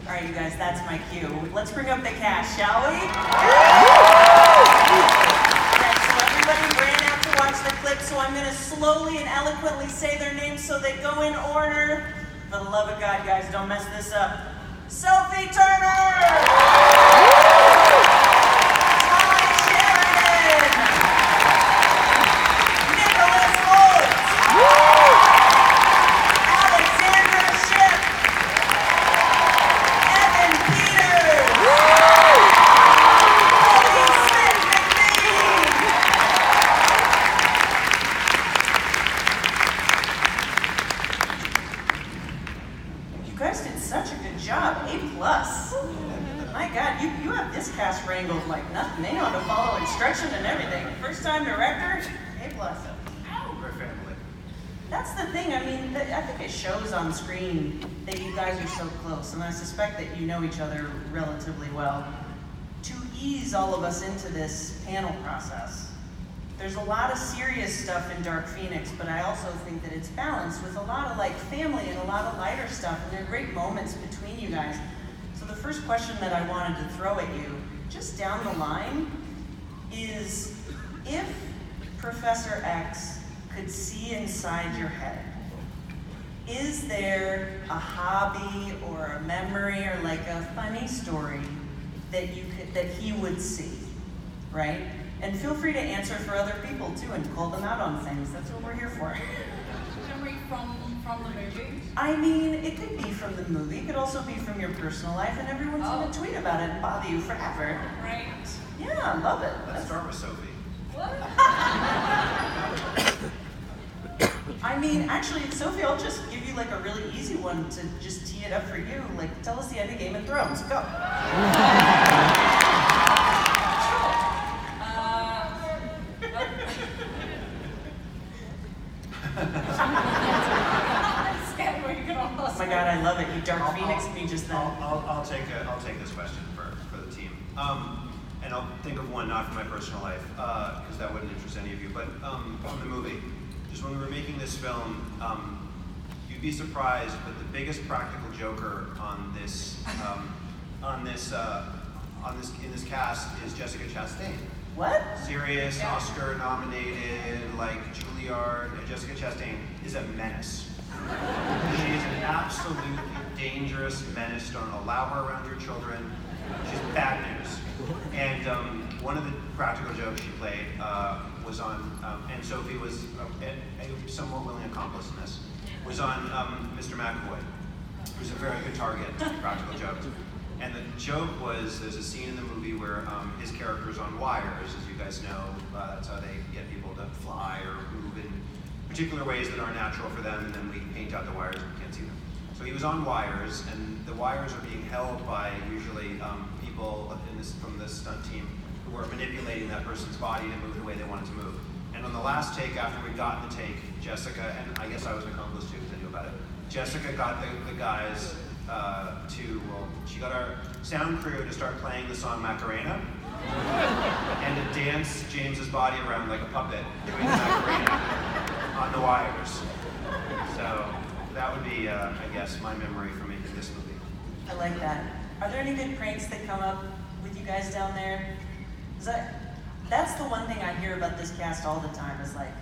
All right, you guys, that's my cue. Let's bring up the cast, shall we? Okay, so everybody ran out to watch the clip, so I'm going to slowly and eloquently say their names so they go in order. For the love of God, guys, don't mess this up. Sophie Turner! Wrangled like nothing. They know how to follow instruction and everything. First time director, A+. We're family. That's the thing. I mean, I think it shows on screen that you guys are so close, and I suspect that you know each other relatively well. To ease all of us into this panel process, there's a lot of serious stuff in Dark Phoenix, but I also think that it's balanced with a lot of like family and a lot of lighter stuff, and there are great moments between you guys. So the first question that I wanted to throw at you, just down the line, is if Professor X could see inside your head, is there a hobby or a memory or like a funny story that he would see, right? And feel free to answer for other people too and call them out on things. That's what we're here for. Memory from the movie? I mean, it could be from the movie. It could also be from your personal life, and everyone's gonna tweet about it and bother you forever. Right. Yeah, I love it. Let's start with Sophie. What? I mean, actually, Sophie, I'll just give you like a really easy one to just tee it up for you. Like, tell us the end of Game of Thrones. Go. Oh my God, I love it. You Dark Phoenix me just then. I'll take this question for the team. And I'll think of one not from my personal life, because that wouldn't interest any of you, but from the movie. Just when we were making this film, you'd be surprised, but the biggest practical joker in this cast is Jessica Chastain. What? Serious, yeah. Oscar nominated, like Juilliard. Jessica Chastain is a menace. She is an absolutely dangerous menace. Don't allow her around your children. She's bad news. And one of the practical jokes she played was on, and Sophie was a somewhat willing accomplice in this, was on Mr. McAvoy, who's a very good target for practical jokes. And the joke was, there's a scene in the movie where his character is on wires, as you guys know. That's how they get people to fly or move in particular ways that aren't natural for them, and then we paint out the wires and we can't see them. So he was on wires, and the wires are being held by usually people from the stunt team who are manipulating that person's body to move the way they want it to move. And on the last take, after we'd gotten the take, Jessica, and I guess I was an accomplice too, because I knew about it, Jessica got the guys she got our sound crew to start playing the song Macarena, and to dance James's body around like a puppet doing the Macarena on the wires. So that would be, I guess, my memory from making this movie. I like that. Are there any good pranks that come up with you guys down there? That's the one thing I hear about this cast all the time, is like,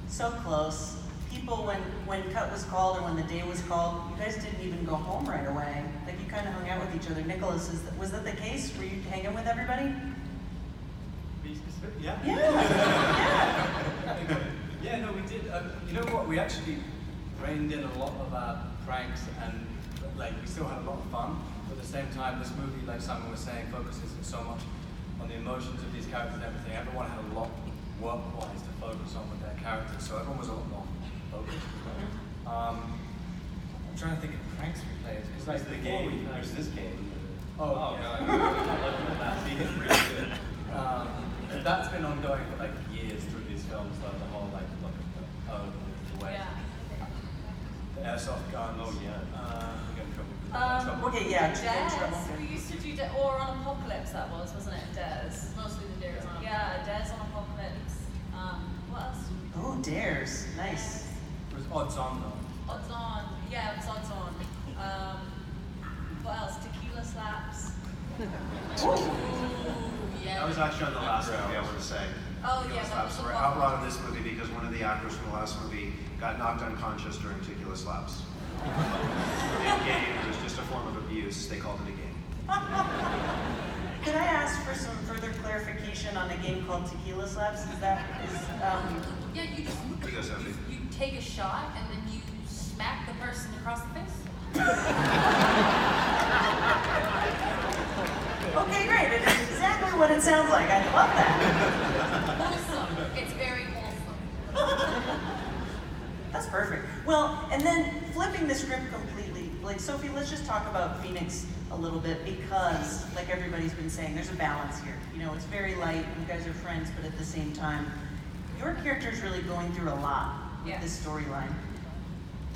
so close. People, when cut was called or when the day was called, you guys didn't even go home right away. Like, you kind of hung out with each other. Nicholas, was that the case? Were you hanging with everybody? Be specific? Yeah. Yeah. Yeah, no, we did. You know what? We actually reined in a lot of our pranks, and like we still had a lot of fun. But at the same time, this movie, like Simon was saying, focuses so much on the emotions of these characters and everything. Everyone had a lot work-wise to focus on with their characters, so everyone was a lot more focused. I'm trying to think of pranks we played. It's like the game. There's this game. Oh yeah. That's been ongoing for like years through these films, like the whole like the way. Yeah. The airsoft guns. Oh yeah. We got in trouble. Okay, yeah. Dares. We used to do or on Apocalypse, that wasn't it? Dares. Mostly the Dares on. Yeah, Dares on Apocalypse. What else? Oh, Dares. Nice. It was odds on though. Odds on. Yeah, it was odds on. What else? Tequila Yeah. That was actually on the last movie, I want to say. Oh, Tequila yeah, that slaps was were the outlawed in this movie because one of the actors from the last movie got knocked unconscious during tequila slaps. In game, it was just a form of abuse. They called it a game. Could I ask for some further clarification on a game called Tequila Slaps? Yeah, you just Here you go, Sophie. you take a shot and then you smack the person across the face. Okay, great. It is exactly what it sounds like. I love that. Wholesome. It's very wholesome. That's perfect. Well, and then flipping the script completely, like Sophie, let's just talk about Phoenix a little bit because, like everybody's been saying, there's a balance here. You know, it's very light, you guys are friends, but at the same time, your character's really going through a lot with this storyline.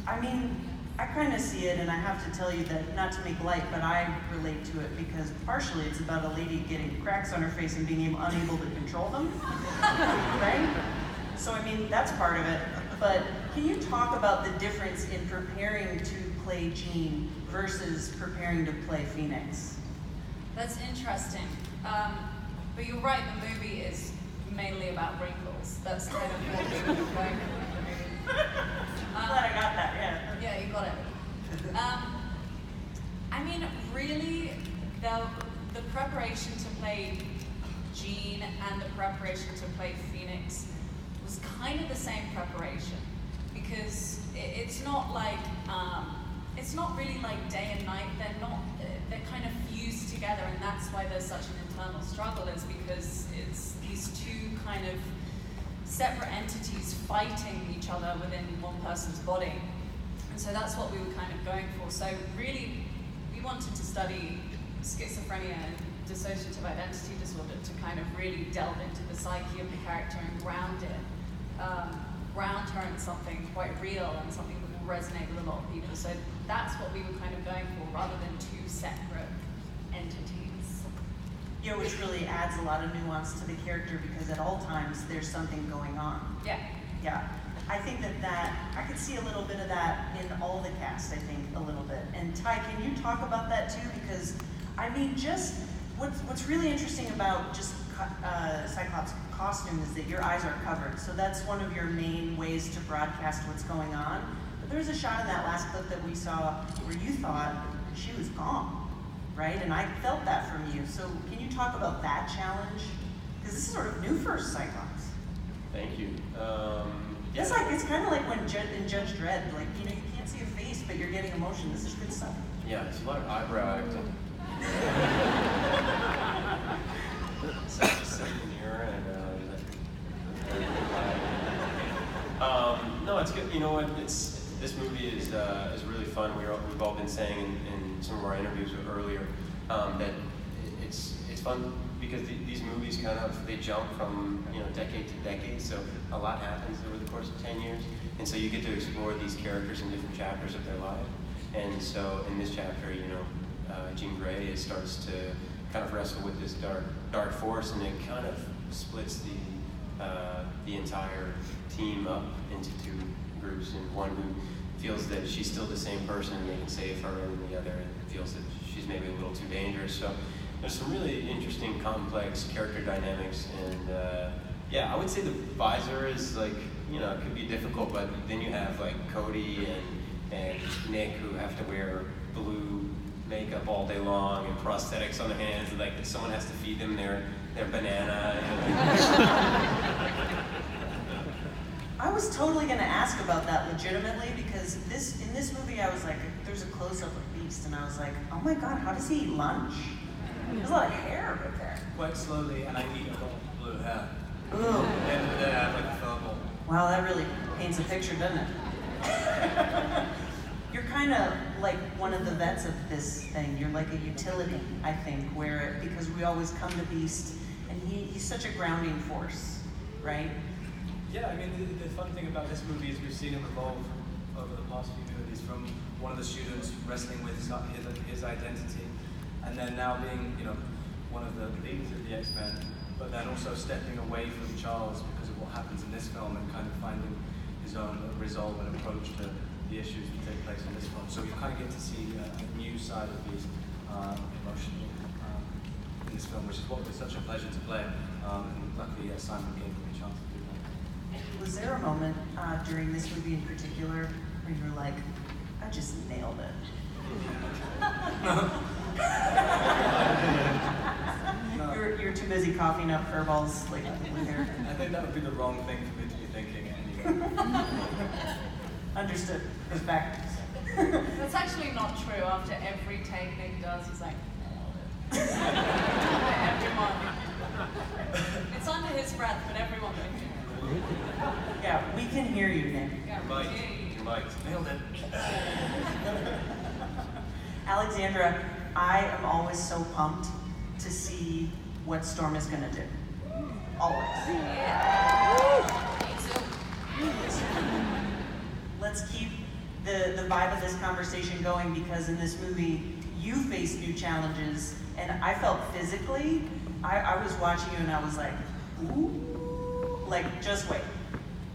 I mean, I kind of see it, and I have to tell you that, not to make light, but I relate to it because partially it's about a lady getting cracks on her face and being unable to control them, right? So, I mean, that's part of it. But can you talk about the difference in preparing to play Jean versus preparing to play Phoenix? That's interesting. But you're right, the movie is mainly about wrinkles. That's kind of what we were going for in the movie. I'm glad I got that, yeah. Yeah, you got it. I mean, really, the preparation to play Jean and the preparation to play Phoenix was kind of the same preparation because it's not like it's not really like day and night. They're kind of fused together, and that's why there's such an internal struggle. Is because it's these two kind of separate entities fighting each other within one person's body, and so that's what we were kind of going for. So really, we wanted to study schizophrenia and dissociative identity disorder to kind of really delve into the psyche of the character and ground her in something quite real and something that will resonate with a lot of people. So that's what we were kind of going for, rather than two separate entities. Yeah, which really adds a lot of nuance to the character because at all times there's something going on. Yeah. Yeah. I think that I could see a little bit of that in all the cast, I think, a little bit. And Ty, can you talk about that too? Because, I mean, just what's really interesting about just Cyclops' costume is that your eyes are covered. So that's one of your main ways to broadcast what's going on. But there was a shot in that last clip that we saw where you thought she was gone, right? And I felt that from you. So can you talk about that challenge? Because this is sort of new for Cyclops. Thank you. It's like it's kind of like when in Judge Dredd, like you can't see a face, but you're getting emotion. This is good stuff. Yeah, it's a lot of eyebrow acting. So I just sit in the mirror and no, it's good. You know what? This movie is really fun. We've all been saying in some of our interviews earlier that it's fun because these movies they jump from decade to decade. So a lot happens over the course of 10 years, and so you get to explore these characters in different chapters of their life. And so in this chapter, Jean Grae starts to kind of wrestle with this dark force, and it kind of splits the entire team up into two groups, and one who feels that she's still the same person and they can save her, and the other feels that she's maybe a little too dangerous. So there's some really interesting, complex character dynamics, and yeah, I would say the visor is it could be difficult, but then you have like Cody and Nick who have to wear blue makeup all day long and prosthetics on their hands, and someone has to feed them their banana. I was totally going to ask about that legitimately because in this movie I was like, there's a close-up of Beast, and I was like, oh my god, how does he eat lunch? There's a lot of hair right there. Quite slowly, and I eat a lot of blue hair. Ooh. And then I have like a furball. Wow, that really paints a picture, doesn't it? You're kind of like one of the vets of this thing. You're like a utility, I think, because we always come to Beast, and he's such a grounding force, right? Yeah, I mean, the fun thing about this movie is we've seen him evolve over the past few movies from one of the students wrestling with his identity, and then now being, one of the leaders of the X-Men, but then also stepping away from Charles because of what happens in this film and kind of finding his own resolve and approach to the issues that take place in this film. So you kind of get to see a new side of Beast emotionally. in this film, which is what was such a pleasure to play. And luckily, Simon gave me a chance to do that. Was there a moment during this movie in particular where you were like, I just nailed it? No. You're too busy coughing up furballs like with hair. I think that would be the wrong thing for me to be thinking anyway. Understood. Respect. That's actually not true. After every take Nick does, he's like, everyone. It's under his breath, but everyone can hear it. Yeah, we can hear you, Nick. Yeah, Mike, we hear you. you're Mike. Nailed it. Alexandra, I am always so pumped to see what Storm is gonna do. Always. Yeah. Me too. Let's keep the vibe of this conversation going, because in this movie, you face new challenges, and I felt physically, I was watching you and I was like, ooh, like, just wait.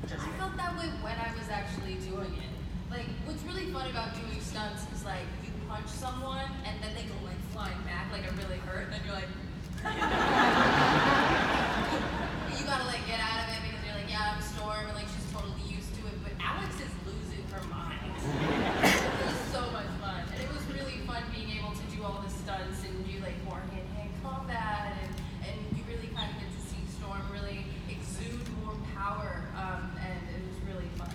Just I wait. felt that way when I was actually doing it. Like, what's really fun about doing stunts is like, you punch someone and then they go like flying back, like it really hurt, and then you're like, you gotta like get out of it because you're like, yeah, I'm Storm, and like she's totally used to it, but Alex is losing her mind. It was so much fun, and it was really fun being able to do all the stunts and do like more hand-to-hand combat, and you really kind of get to see Storm really exude more power, and it was really fun.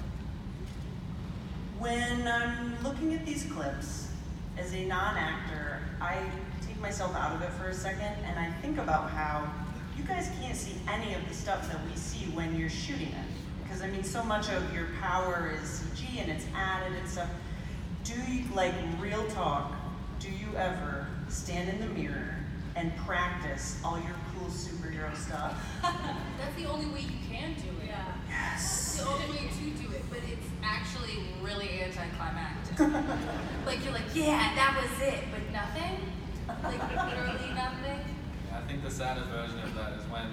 When I'm looking at these clips, as a non-actor, I take myself out of it for a second and I think about how you guys can't see any of the stuff that we see when you're shooting it. Because I mean, so much of your power is CG and it's added and stuff. Do you, like, real talk, do you ever stand in the mirror and practice all your cool superhero stuff? That's the only way you can do it. Yeah. Yes. It's the only way to do it, but it's actually really anticlimactic. Like you're like, yeah, that was it, but nothing. Like literally nothing. I think the saddest version of that is when,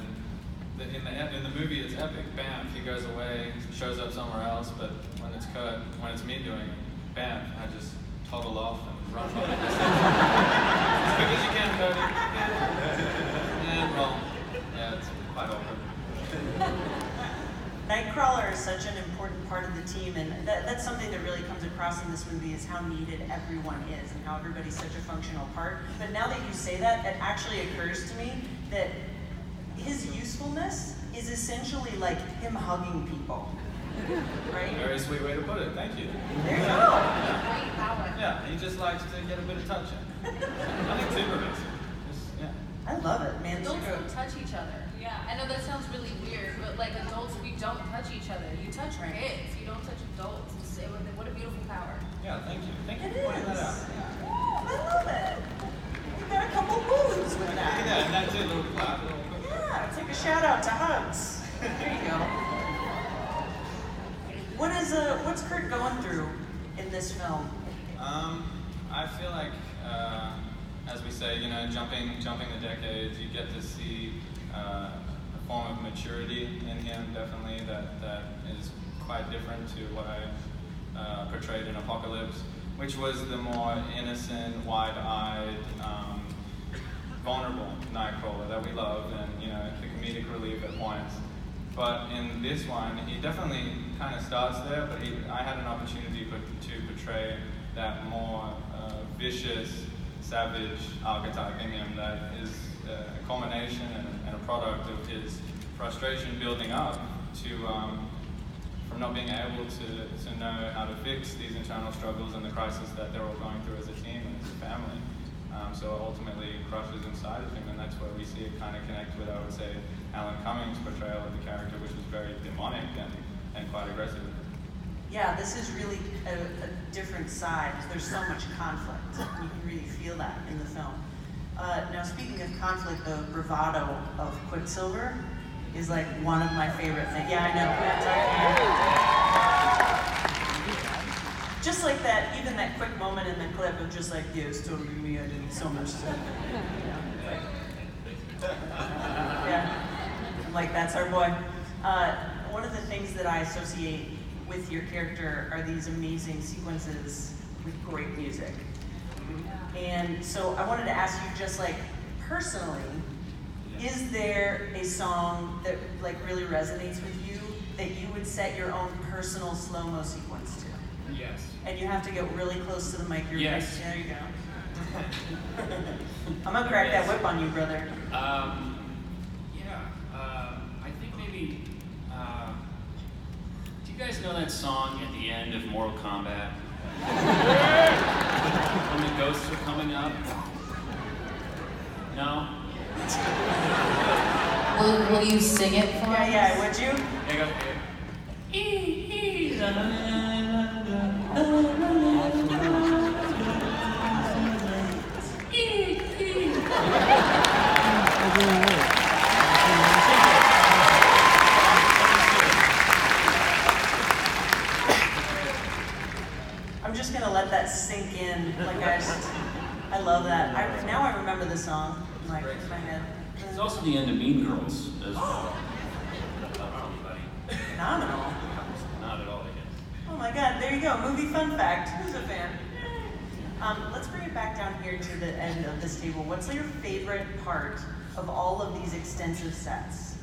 in the movie it's epic, bam, he goes away, shows up somewhere else, but when it's Kurt, when it's me doing it, bam, I just toddle off and run by the distance. As quick as you can, Cody. And roll. Yeah, it's quite awkward. Nightcrawler is such an important part of the team, and that's something that really comes across in this movie, is how needed everyone is and how everybody's such a functional part. But now that you say that, it actually occurs to me that his usefulness is essentially like him hugging people, right? Very sweet way to put it, thank you. There you go. Great power. Yeah, he just likes to get a bit of touch in. Nothing too pervasive. Just, yeah. I love it, man. Adults don't touch each other. Yeah. I know that sounds really weird, but like adults, we don't touch each other. You touch kids, you don't touch adults. What a beautiful power. Yeah, thank you. Thank you It for pointing that is. out. I love it. You got a couple moves with that. Yeah, and that's it, a little clap. Yeah, take a shout out to Hugs. There you go. What's Kurt going through in this film? I feel like, as we say, you know, jumping the decades, you get to see a form of maturity in him, definitely, that is quite different to what I portrayed in Apocalypse, which was the more innocent, wide-eyed, vulnerable Nightcrawler that we love, and, you know, the comedic relief at points. But in this one, he definitely kind of starts there, but I had an opportunity to portray that more vicious, savage archetype in him that is a culmination and a product of his frustration building up from not being able to know how to fix these internal struggles and the crisis that they're all going through as a team and as a family. So ultimately it crushes inside of him, and that's where we see it kind of connect with, I would say, Alan Cummings' portrayal of the character, which was very demonic and quite aggressive. Yeah, this is really a different side. There's so much conflict. You can really feel that in the film. Now, speaking of conflict, the bravado of Quicksilver is like one of my favorite things. Yeah, I know. Just like that, even that quick moment in the clip of just like, yeah, it's totally me, I did so much stuff. Yeah, like that's our boy. One of the things that I associate with your character are these amazing sequences with great music. And so I wanted to ask you, just like personally, is there a song that like really resonates with you that you would set your own personal slow-mo sequence to? Yes. And you have to get really close to the mic. Yes. There you go. I'm gonna crack that whip on you, brother. I think maybe. Do you guys know that song at the end of Mortal Kombat? When the ghosts are coming up? No? Will you sing it for us? Yeah, would you? There you go. I'm just gonna let that sink in. Like I love that. Now I remember the song. Like in my head. It's also the end of Mean Girls as well. Phenomenal. Not at all, I guess. Oh my God, there you go. Movie fun fact. Who's a fan? Let's bring it back down here to the end of this table. What's your favorite part of all of these extensive sets?